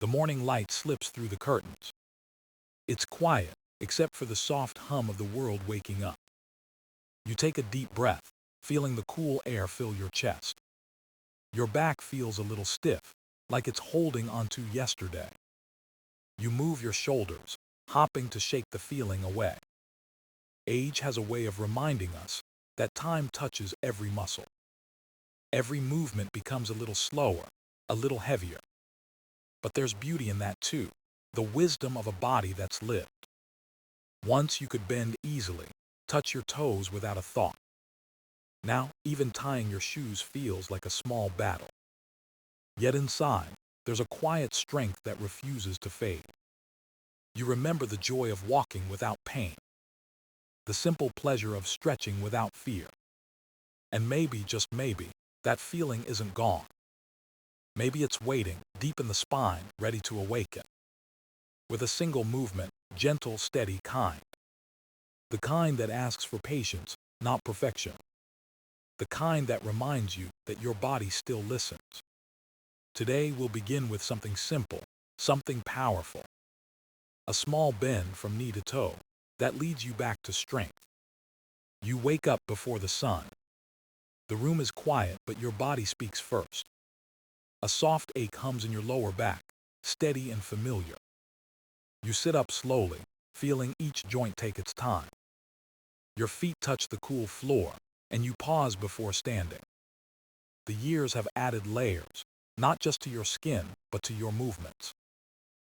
The morning light slips through the curtains. It's quiet, except for the soft hum of the world waking up. You take a deep breath, feeling the cool air fill your chest. Your back feels a little stiff, like it's holding onto yesterday. You move your shoulders, hopping to shake the feeling away. Age has a way of reminding us that time touches every muscle. Every movement becomes a little slower, a little heavier. But there's beauty in that too, the wisdom of a body that's lived. Once you could bend easily, touch your toes without a thought. Now, even tying your shoes feels like a small battle. Yet inside, there's a quiet strength that refuses to fade. You remember the joy of walking without pain, the simple pleasure of stretching without fear. And maybe, just maybe, that feeling isn't gone. Maybe it's waiting, deep in the spine, ready to awaken. With a single movement, gentle, steady, kind. The kind that asks for patience, not perfection. The kind that reminds you that your body still listens. Today we'll begin with something simple, something powerful. A small bend from knee to toe that leads you back to strength. You wake up before the sun. The room is quiet, but your body speaks first. A soft ache hums in your lower back, steady and familiar. You sit up slowly, feeling each joint take its time. Your feet touch the cool floor, and you pause before standing. The years have added layers, not just to your skin, but to your movements.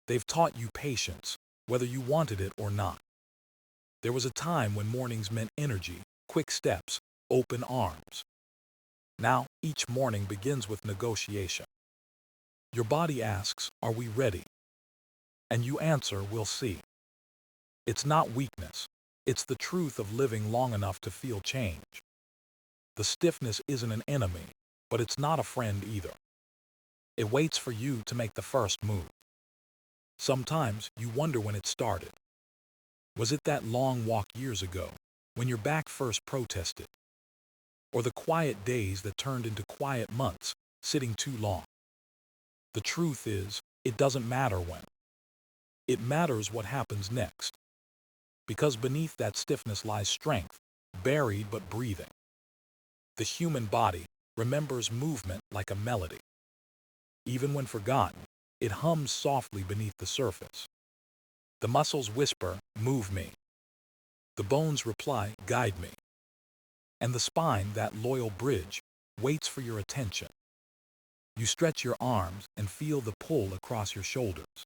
They've taught you patience, whether you wanted it or not. There was a time when mornings meant energy, quick steps, open arms. Now, each morning begins with negotiation. Your body asks, "Are we ready?" And you answer, "We'll see." It's not weakness. It's the truth of living long enough to feel change. The stiffness isn't an enemy, but it's not a friend either. It waits for you to make the first move. Sometimes you wonder when it started. Was it that long walk years ago, when your back first protested? Or the quiet days that turned into quiet months, sitting too long? The truth is, it doesn't matter when. It matters what happens next. Because beneath that stiffness lies strength, buried but breathing. The human body remembers movement like a melody. Even when forgotten, it hums softly beneath the surface. The muscles whisper, "Move me." The bones reply, "Guide me." And the spine, that loyal bridge, waits for your attention. You stretch your arms and feel the pull across your shoulders.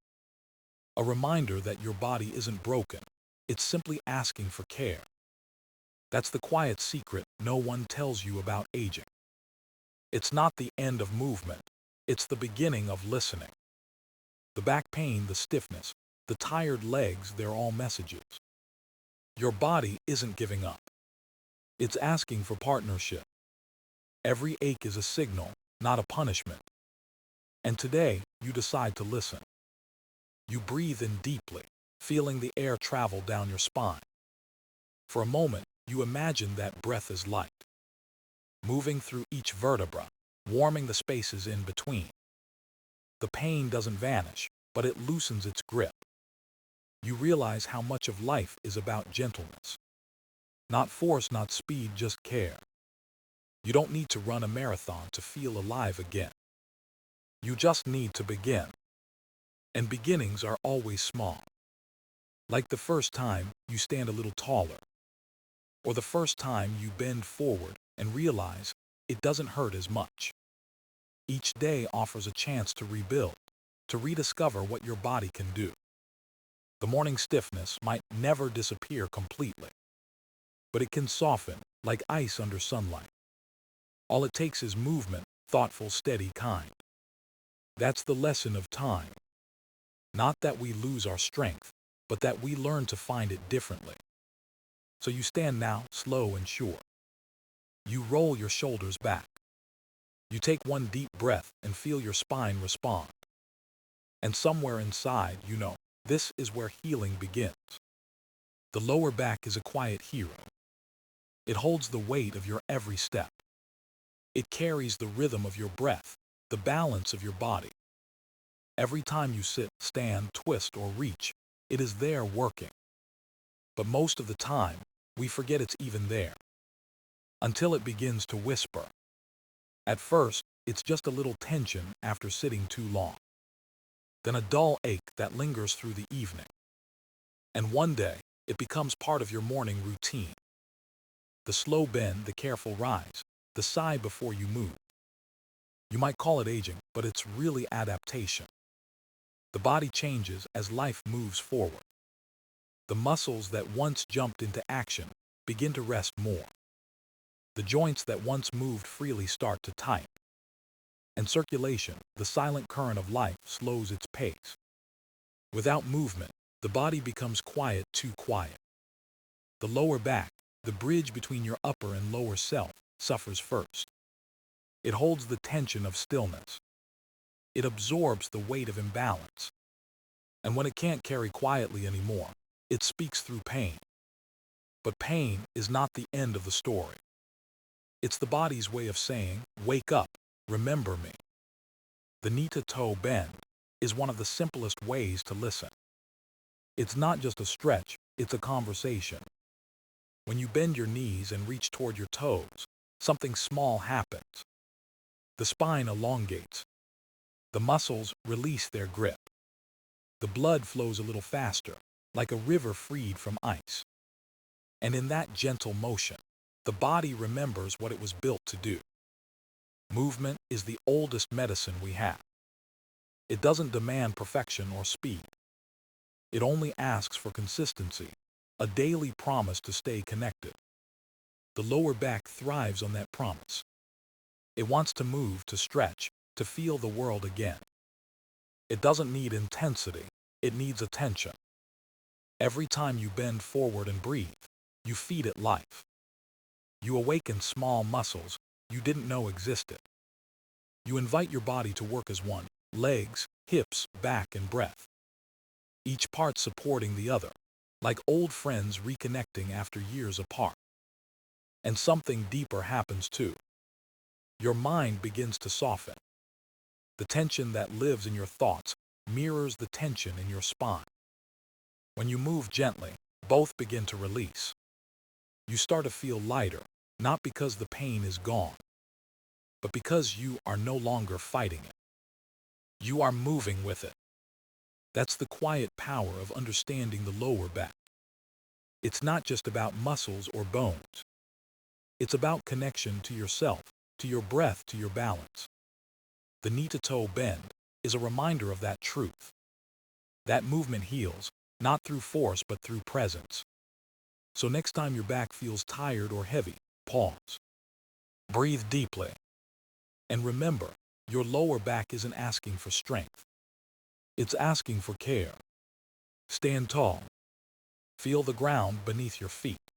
A reminder that your body isn't broken, it's simply asking for care. That's the quiet secret no one tells you about aging. It's not the end of movement, it's the beginning of listening. The back pain, the stiffness, the tired legs, they're all messages. Your body isn't giving up. It's asking for partnership. Every ache is a signal, not a punishment. And today, you decide to listen. You breathe in deeply, feeling the air travel down your spine. For a moment, you imagine that breath is light, moving through each vertebra, warming the spaces in between. The pain doesn't vanish, but it loosens its grip. You realize how much of life is about gentleness. Not force, not speed, just care. You don't need to run a marathon to feel alive again. You just need to begin. And beginnings are always small. Like the first time you stand a little taller, or the first time you bend forward and realize it doesn't hurt as much. Each day offers a chance to rebuild, to rediscover what your body can do. The morning stiffness might never disappear completely, but it can soften like ice under sunlight. All it takes is movement, thoughtful, steady, kind. That's the lesson of time. Not that we lose our strength, but that we learn to find it differently. So you stand now, slow and sure. You roll your shoulders back. You take one deep breath and feel your spine respond. And somewhere inside, you know, this is where healing begins. The lower back is a quiet hero. It holds the weight of your every step. It carries the rhythm of your breath, the balance of your body. Every time you sit, stand, twist, or reach, it is there working. But most of the time, we forget it's even there. Until it begins to whisper. At first, it's just a little tension after sitting too long. Then a dull ache that lingers through the evening. And one day, it becomes part of your morning routine. The slow bend, the careful rise, the sigh before you move. You might call it aging, but it's really adaptation. The body changes as life moves forward. The muscles that once jumped into action begin to rest more. The joints that once moved freely start to tighten. And circulation, the silent current of life, slows its pace. Without movement, the body becomes quiet, too quiet. The lower back, the bridge between your upper and lower self, suffers first. It holds the tension of stillness. It absorbs the weight of imbalance. And when it can't carry quietly anymore, it speaks through pain. But pain is not the end of the story. It's the body's way of saying, wake up, remember me. The knee-to-toe bend is one of the simplest ways to listen. It's not just a stretch, it's a conversation. When you bend your knees and reach toward your toes, something small happens. The spine elongates. The muscles release their grip. The blood flows a little faster, like a river freed from ice. And in that gentle motion, the body remembers what it was built to do. Movement is the oldest medicine we have. It doesn't demand perfection or speed. It only asks for consistency, a daily promise to stay connected. The lower back thrives on that promise. It wants to move, to stretch, to feel the world again. It doesn't need intensity, it needs attention. Every time you bend forward and breathe, you feed it life. You awaken small muscles you didn't know existed. You invite your body to work as one, legs, hips, back, and breath. Each part supporting the other, like old friends reconnecting after years apart. And something deeper happens too. Your mind begins to soften. The tension that lives in your thoughts mirrors the tension in your spine. When you move gently, both begin to release. You start to feel lighter, not because the pain is gone, but because you are no longer fighting it. You are moving with it. That's the quiet power of understanding the lower back. It's not just about muscles or bones. It's about connection to yourself, to your breath, to your balance. The knee-to-toe bend is a reminder of that truth. That movement heals, not through force but through presence. So next time your back feels tired or heavy, pause. Breathe deeply. And remember, your lower back isn't asking for strength. It's asking for care. Stand tall. Feel the ground beneath your feet.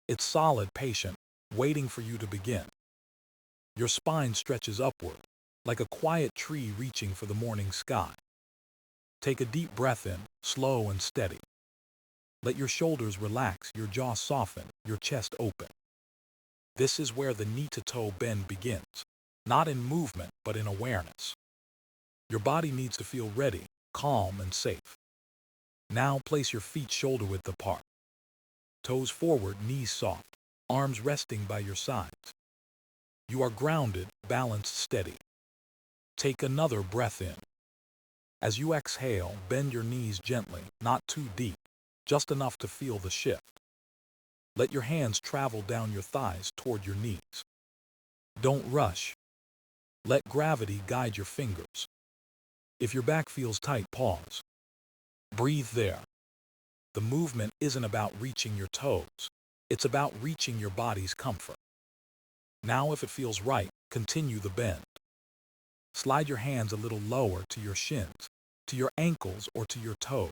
It's solid, patient, waiting for you to begin. Your spine stretches upward, like a quiet tree reaching for the morning sky. Take a deep breath in, slow and steady. Let your shoulders relax, your jaw soften, your chest open. This is where the knee-to-toe bend begins, not in movement, but in awareness. Your body needs to feel ready, calm, and safe. Now place your feet shoulder-width apart. Toes forward, knees soft, arms resting by your sides. You are grounded, balanced, steady. Take another breath in. As you exhale, bend your knees gently, not too deep, just enough to feel the shift. Let your hands travel down your thighs toward your knees. Don't rush. Let gravity guide your fingers. If your back feels tight, pause. Breathe there. The movement isn't about reaching your toes. It's about reaching your body's comfort. Now, if it feels right, continue the bend. Slide your hands a little lower to your shins, to your ankles, or to your toes.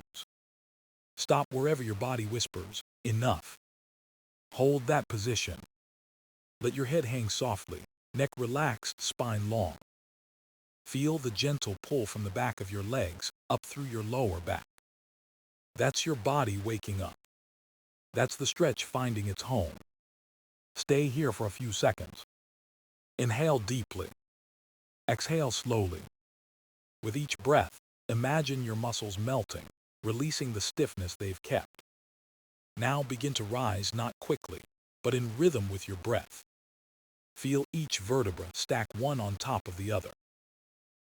Stop wherever your body whispers, enough. Hold that position. Let your head hang softly, neck relaxed, spine long. Feel the gentle pull from the back of your legs up through your lower back. That's your body waking up. That's the stretch finding its home. Stay here for a few seconds. Inhale deeply. Exhale slowly. With each breath, imagine your muscles melting, releasing the stiffness they've kept. Now begin to rise not quickly, but in rhythm with your breath. Feel each vertebra stack one on top of the other.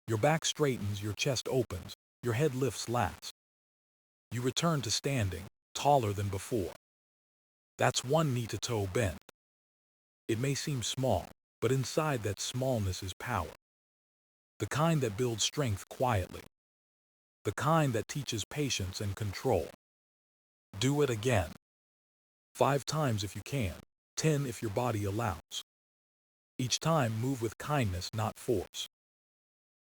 Your back straightens, your chest opens, your head lifts last. You return to standing, taller than before. That's one knee-to-toe bend. It may seem small, but inside that smallness is power. The kind that builds strength quietly. The kind that teaches patience and control. Do it again. 5 times if you can, 10 if your body allows. Each time, move with kindness, not force.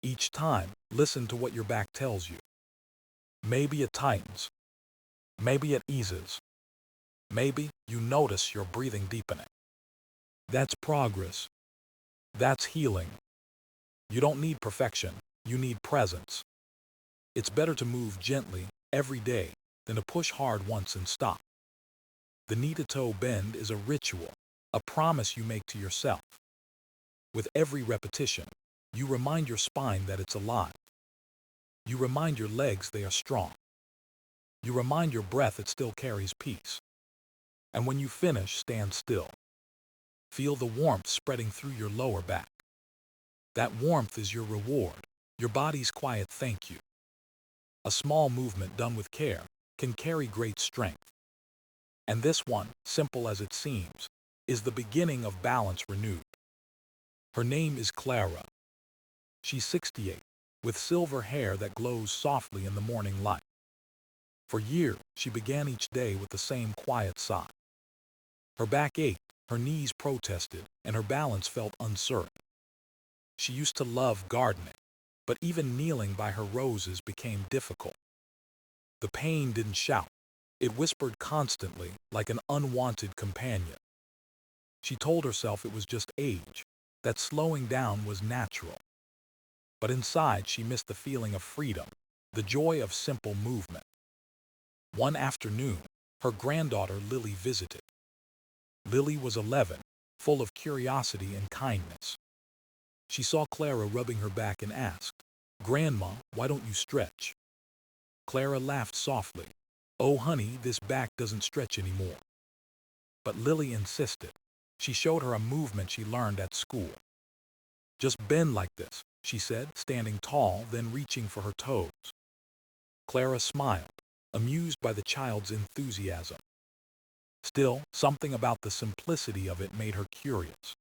Each time, listen to what your back tells you. Maybe it tightens. Maybe it eases. Maybe you notice your breathing deepening. That's progress. That's healing. You don't need perfection. You need presence. It's better to move gently every day than to push hard once and stop. The knee-to-toe bend is a ritual, a promise you make to yourself. With every repetition, you remind your spine that it's alive. You remind your legs they are strong. You remind your breath it still carries peace. And when you finish, stand still. Feel the warmth spreading through your lower back. That warmth is your reward, your body's quiet thank you. A small movement done with care can carry great strength. And this one, simple as it seems, is the beginning of balance renewed. Her name is Clara. She's 68, with silver hair that glows softly in the morning light. For years, she began each day with the same quiet sigh. Her back ached, her knees protested, and her balance felt uncertain. She used to love gardening, but even kneeling by her roses became difficult. The pain didn't shout. It whispered constantly, like an unwanted companion. She told herself it was just age, that slowing down was natural. But inside, she missed the feeling of freedom, the joy of simple movement. One afternoon, her granddaughter Lily visited. Lily was 11, full of curiosity and kindness. She saw Clara rubbing her back and asked, "Grandma, why don't you stretch?" Clara laughed softly. "Oh, honey, this back doesn't stretch anymore." But Lily insisted. She showed her a movement she learned at school. "Just bend like this," she said, standing tall, then reaching for her toes. Clara smiled, amused by the child's enthusiasm. Still, something about the simplicity of it made her curious.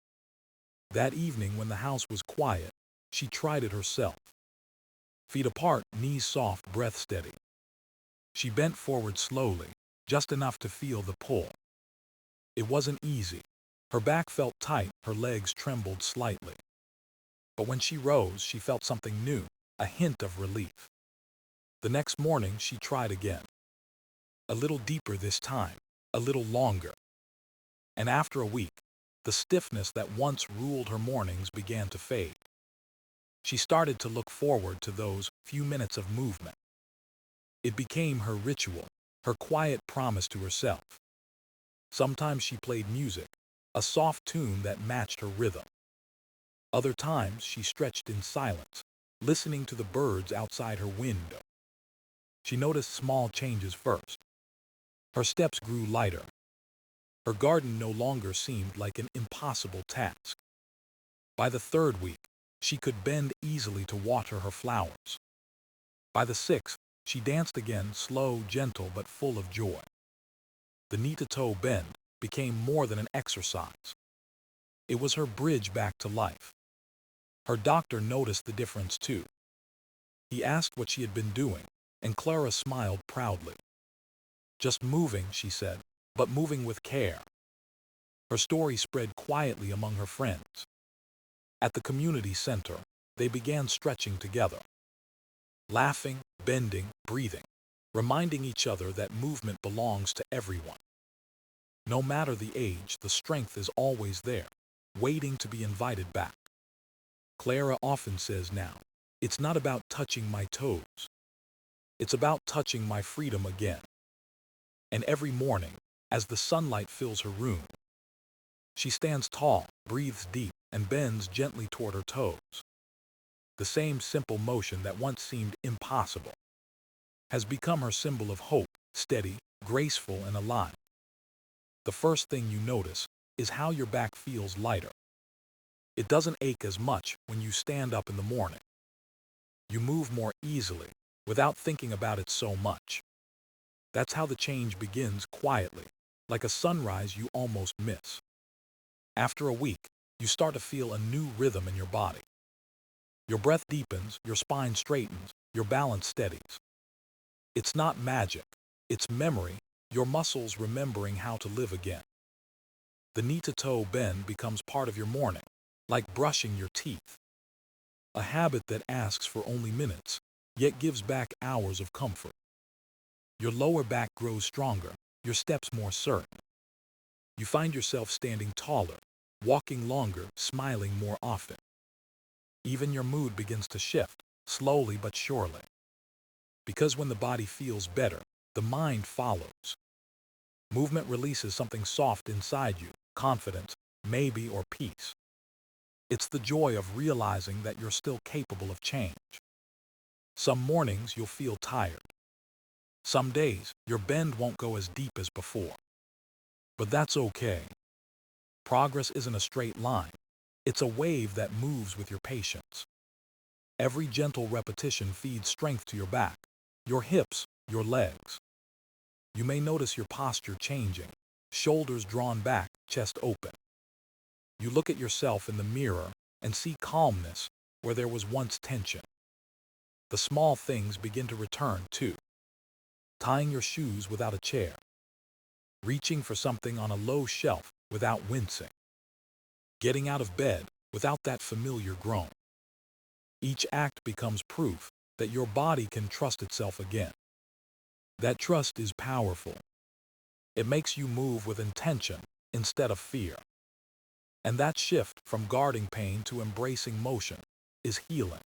That evening, when the house was quiet, she tried it herself. Feet apart, knees soft, breath steady. She bent forward slowly, just enough to feel the pull. It wasn't easy. Her back felt tight, her legs trembled slightly. But when she rose, she felt something new, a hint of relief. The next morning, she tried again. A little deeper this time, a little longer. And after a week, the stiffness that once ruled her mornings began to fade. She started to look forward to those few minutes of movement. It became her ritual, her quiet promise to herself. Sometimes she played music, a soft tune that matched her rhythm. Other times she stretched in silence, listening to the birds outside her window. She noticed small changes first. Her steps grew lighter. Her garden no longer seemed like an impossible task. By the third week, she could bend easily to water her flowers. By the sixth, she danced again, slow, gentle, but full of joy. The knee-to-toe bend became more than an exercise. It was her bridge back to life. Her doctor noticed the difference too. He asked what she had been doing, and Clara smiled proudly. "Just moving," she said, "but moving with care." Her story spread quietly among her friends. At the community center, they began stretching together. Laughing, bending, breathing, reminding each other that movement belongs to everyone. No matter the age, the strength is always there, waiting to be invited back. Clara often says now, "It's not about touching my toes. It's about touching my freedom again." And every morning, as the sunlight fills her room, she stands tall, breathes deep, and bends gently toward her toes. The same simple motion that once seemed impossible has become her symbol of hope, steady, graceful, and alive. The first thing you notice is how your back feels lighter. It doesn't ache as much when you stand up in the morning. You move more easily, without thinking about it so much. That's how the change begins quietly, like a sunrise you almost miss. After a week, you start to feel a new rhythm in your body. Your breath deepens, your spine straightens, your balance steadies. It's not magic, it's memory, your muscles remembering how to live again. The knee-to-toe bend becomes part of your morning, like brushing your teeth. A habit that asks for only minutes, yet gives back hours of comfort. Your lower back grows stronger, your steps more certain. You find yourself standing taller, walking longer, smiling more often. Even your mood begins to shift, slowly but surely. Because when the body feels better, the mind follows. Movement releases something soft inside you, confidence, maybe, or peace. It's the joy of realizing that you're still capable of change. Some mornings you'll feel tired. Some days your bend won't go as deep as before. But that's okay. Progress isn't a straight line. It's a wave that moves with your patience. Every gentle repetition feeds strength to your back, your hips, your legs. You may notice your posture changing, shoulders drawn back, chest open. You look at yourself in the mirror and see calmness where there was once tension. The small things begin to return too. Tying your shoes without a chair. Reaching for something on a low shelf without wincing. Getting out of bed without that familiar groan. Each act becomes proof that your body can trust itself again. That trust is powerful. It makes you move with intention instead of fear. And that shift from guarding pain to embracing motion is healing.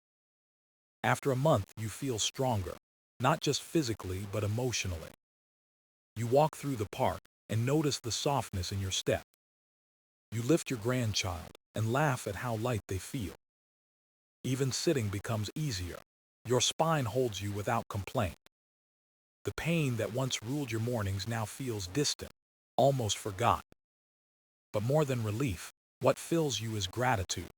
After a month, you feel stronger, not just physically but emotionally. You walk through the park and notice the softness in your step. You lift your grandchild and laugh at how light they feel. Even sitting becomes easier. Your spine holds you without complaint. The pain that once ruled your mornings now feels distant, almost forgotten. But more than relief, what fills you is gratitude.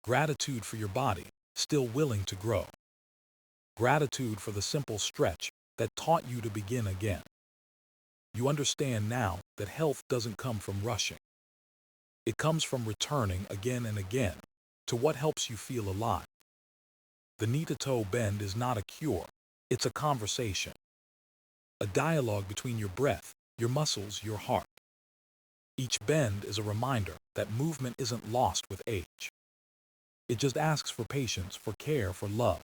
Gratitude for your body, still willing to grow. Gratitude for the simple stretch that taught you to begin again. You understand now that health doesn't come from rushing. It comes from returning again and again to what helps you feel alive. The knee-to-toe bend is not a cure, it's a conversation. A dialogue between your breath, your muscles, your heart. Each bend is a reminder that movement isn't lost with age. It just asks for patience, for care, for love.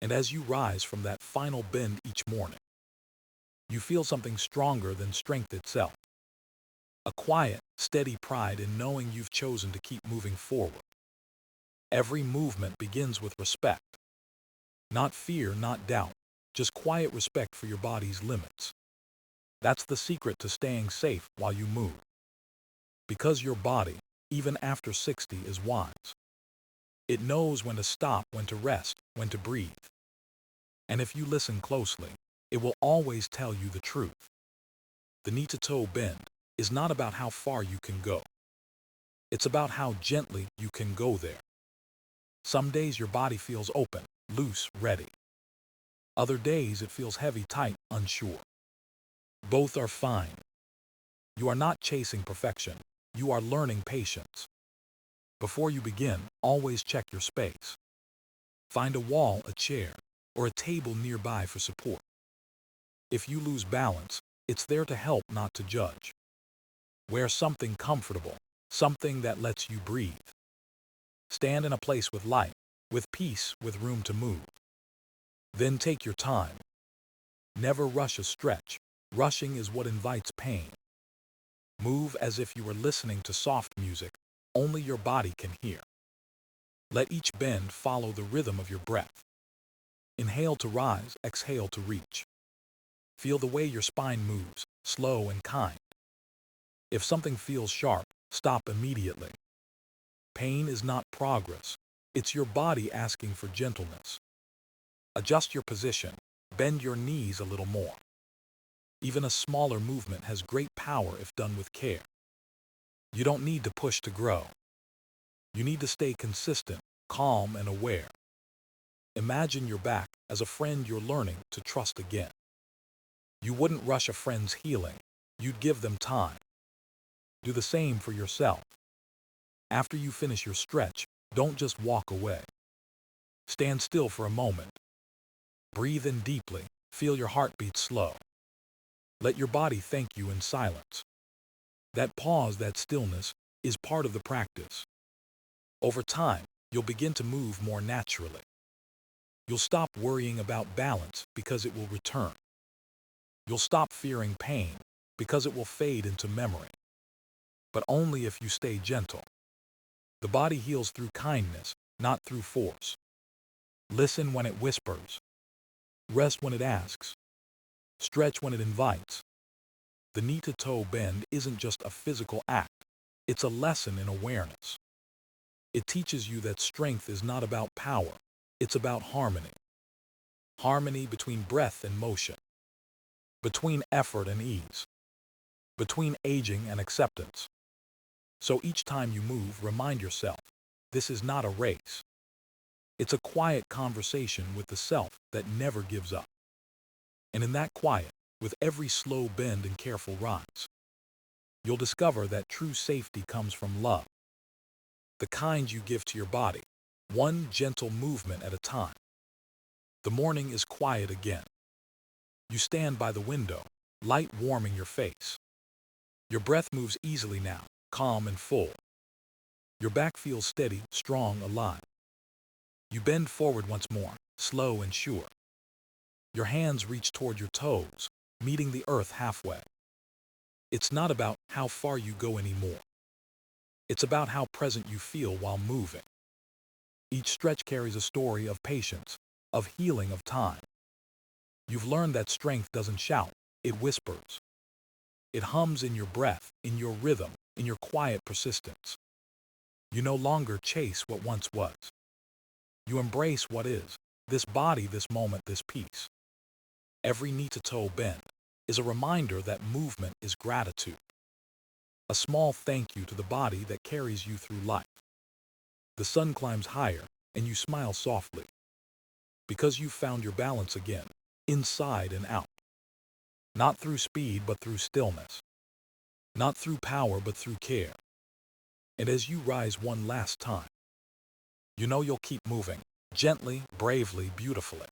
And as you rise from that final bend each morning, you feel something stronger than strength itself. A quiet, steady pride in knowing you've chosen to keep moving forward. Every movement begins with respect. Not fear, not doubt, just quiet respect for your body's limits. That's the secret to staying safe while you move. Because your body, even after 60, is wise. It knows when to stop, when to rest, when to breathe. And if you listen closely, it will always tell you the truth. The knee-to-toe bend is not about how far you can go. It's about how gently you can go there. Some days your body feels open, loose, ready. Other days it feels heavy, tight, unsure. Both are fine. You are not chasing perfection. You are learning patience. Before you begin, always check your space. Find a wall, a chair, or a table nearby for support. If you lose balance, it's there to help, not to judge. Wear something comfortable, something that lets you breathe. Stand in a place with light, with peace, with room to move. Then take your time. Never rush a stretch. Rushing is what invites pain. Move as if you were listening to soft music only your body can hear. Let each bend follow the rhythm of your breath. Inhale to rise, exhale to reach. Feel the way your spine moves, slow and kind. If something feels sharp, stop immediately. Pain is not progress. It's your body asking for gentleness. Adjust your position, bend your knees a little more. Even a smaller movement has great power if done with care. You don't need to push to grow. You need to stay consistent, calm, and aware. Imagine your back as a friend you're learning to trust again. You wouldn't rush a friend's healing. You'd give them time. Do the same for yourself. After you finish your stretch, don't just walk away. Stand still for a moment. Breathe in deeply. Feel your heartbeat slow. Let your body thank you in silence. That pause, that stillness, is part of the practice. Over time, you'll begin to move more naturally. You'll stop worrying about balance because it will return. You'll stop fearing pain because it will fade into memory. But only if you stay gentle. The body heals through kindness, not through force. Listen when it whispers. Rest when it asks. Stretch when it invites. The knee-to-toe bend isn't just a physical act. It's a lesson in awareness. It teaches you that strength is not about power. It's about harmony. Harmony between breath and motion. Between effort and ease. Between aging and acceptance. So each time you move, remind yourself, this is not a race. It's a quiet conversation with the self that never gives up. And in that quiet, with every slow bend and careful rise, you'll discover that true safety comes from love. The kind you give to your body, one gentle movement at a time. The morning is quiet again. You stand by the window, light warming your face. Your breath moves easily now, calm and full. Your back feels steady, strong, alive. You bend forward once more, slow and sure. Your hands reach toward your toes, meeting the earth halfway. It's not about how far you go anymore. It's about how present you feel while moving. Each stretch carries a story of patience, of healing, of time. You've learned that strength doesn't shout, it whispers. It hums in your breath, in your rhythm, in your quiet persistence. You no longer chase what once was. You embrace what is, this body, this moment, this peace. Every knee-to-toe bend is a reminder that movement is gratitude. A small thank you to the body that carries you through life. The sun climbs higher, and you smile softly. Because you've found your balance again, inside and out. Not through speed, but through stillness. Not through power, but through care. And as you rise one last time, you know you'll keep moving, gently, bravely, beautifully.